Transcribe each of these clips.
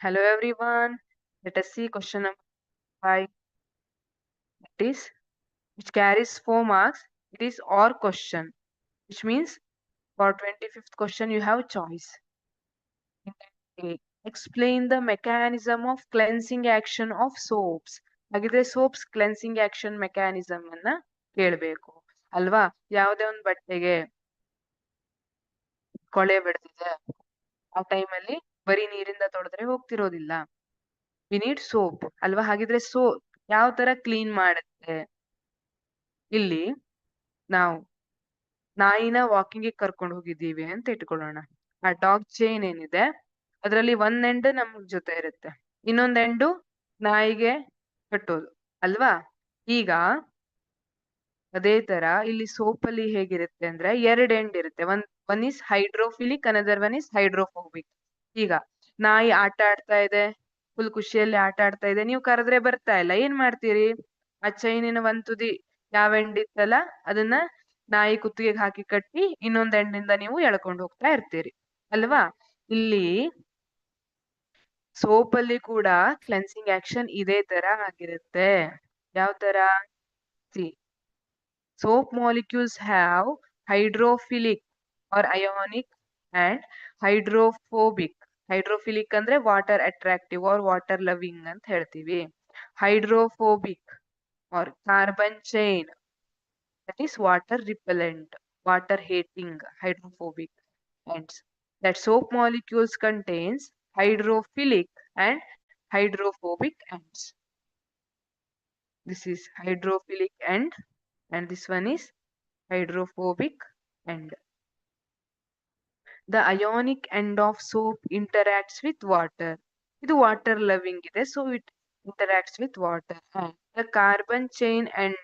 Hello everyone. Let us see question number 5. It is which carries 4 marks. It is or question, which means for 25th question you have choice. A. Explain the mechanism of cleansing action of soaps. ಹಾಗಿದ್ರೆ soaps cleansing action mechanism ಅನ್ನ ಕೇಳಬೇಕು ಅಲ್ವಾ? ಯಾವುದೇ ಒಂದು ಬಟ್ಟೆಗೆ ಕೊಳೆ ಬಿಡ್ತಿದೆ ಆ ಟೈಮಲ್ಲಿ ಬರೀ ನೀರಿಂದ ತೊಳೆದ್ರೆ ಹೋಗ್ತಿರೋದಿಲ್ಲ. ವಿ ನೀಡ್ ಸೋಪ್ ಅಲ್ವಾ? ಹಾಗಿದ್ರೆ ಯಾವ ತರ ಕ್ಲೀನ್ ಮಾಡುತ್ತೆ? ಇಲ್ಲಿ ನಾವು ನಾಯಿನ ವಾಕಿಂಗ್ ಕರ್ಕೊಂಡು ಹೋಗಿದ್ದೀವಿ ಅಂತ ಇಟ್ಕೊಳ್ಳೋಣ. ಆ ಡಾಗ್ ಚೈನ್ ಏನಿದೆ ಅದರಲ್ಲಿ ಒಂದ್ ಎಂಡ್ ನಮ್ ಜೊತೆ ಇರುತ್ತೆ, ಇನ್ನೊಂದ್ ಎಂಡು ನಾಯಿಗೆ ಕಟ್ಟೋದು ಅಲ್ವಾ? ಈಗ ಅದೇ ತರ ಇಲ್ಲಿ ಸೋಪ್ ಅಲ್ಲಿ ಹೇಗಿರುತ್ತೆ ಅಂದ್ರೆ ಎರಡ್ ಎಂಡ್ ಇರುತ್ತೆ. One is hydrophilic, another one is hydrophobic. ಈಗ ನಾಯಿ ಆಟ ಆಡ್ತಾ ಇದೆ, ಫುಲ್ ಖುಷಿಯಲ್ಲಿ ಆಟ ಆಡ್ತಾ ಇದೆ, ನೀವು ಕರೆದ್ರೆ ಬರ್ತಾ ಇಲ್ಲ, ಏನ್ ಮಾಡ್ತೀರಿ? ಆ ಚೈನಿನ ಒಂದ್ ತುದಿ ಯಾವ ಎಂಡ್ ಇತ್ತಲ್ಲ ಅದನ್ನ ನಾಯಿ ಕುತ್ತಿಗೆಗೆ ಹಾಕಿ ಕಟ್ಟಿ ಇನ್ನೊಂದ್ ಎಂಡಿಂದ ನೀವು ಎಳ್ಕೊಂಡು ಹೋಗ್ತಾ ಇರ್ತೀರಿ ಅಲ್ವಾ? ಇಲ್ಲಿ ಸೋಪ್ ಅಲ್ಲಿ ಕೂಡ ಕ್ಲೆನ್ಸಿಂಗ್ ಆಕ್ಷನ್ ಇದೇ ತರ ಆಗಿರುತ್ತೆ. ಯಾವ ತರ? C, soap molecules have hydrophilic or ionic and hydrophobic. Hydrophilic ಅಂದ್ರೆ water attractive or water loving ಅಂತ ಹೇಳ್ತೀವಿ. Hydrophobic or carbon chain, that is water repellent, water hating, hydrophobic. And that soap molecules contains hydrophilic and hydrophobic ends. This is hydrophilic end and this one is hydrophobic end. The ionic end of soap interacts with water. Idu water loving ide, so it interacts with water. And the carbon chain end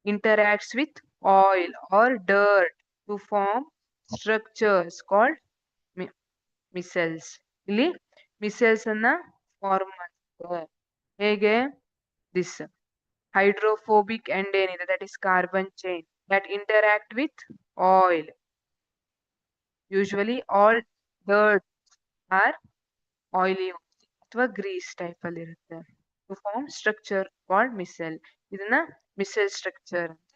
interacts with oil or dirt to form structures called micelles. Illi micelles anna form ಮಾಡುತ್ತೆ. ಹೇಗೆ? This hydrophobic end ಏನಿದೆ, that is carbon chain, that interact with oil. Usually all dirt are oily ಅಥವಾ grease type ಅಲ್ಲಿ ಇರುತ್ತೆ. To form structure called micelle. ಇದನ್ನ micelle structure ಅಂತ.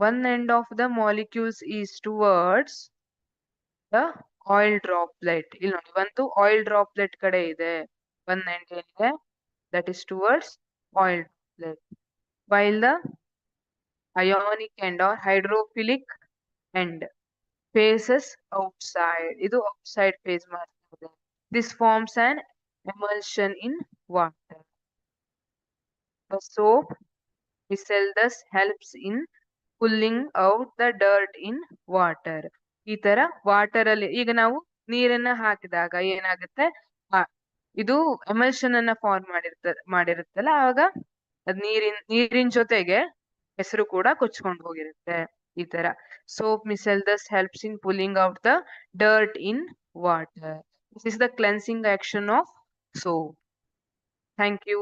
One end of the molecules is towards the oil droplet. ಇಲ್ಲಿ ನೋಡಿ, ಒಂದು oil droplet ಕಡೆ ಇದೆ, one end ಏನಿದೆ that is towards oil droplet, while the ionic end or hydrophilic end faces outside. ಇದು outside face ಮಾಡ್ತಿದೆ. This forms an emulsion in water. The soap micelle thus helps in pulling out the dirt in water. ಈ ತರ water ಅಲ್ಲಿ ಈಗ ನಾವು ನೀರನ್ನ ಹಾಕಿದಾಗ ಏನಾಗುತ್ತೆ, ಇದು ಎಮಲ್ಷನ್ ಅನ್ನ ಫಾರ್ಮ್ ಮಾಡಿರುತ್ತಲ್ಲ, ಆವಾಗ ಅದ್ ನೀರಿನ ಜೊತೆಗೆ ಹೆಸರು ಕೂಡ ಕೊಚ್ಕೊಂಡು ಹೋಗಿರುತ್ತೆ. ಈ ತರ soap micelle thus helps in pulling out the dirt in water. This is the cleansing action of soap. Thank you.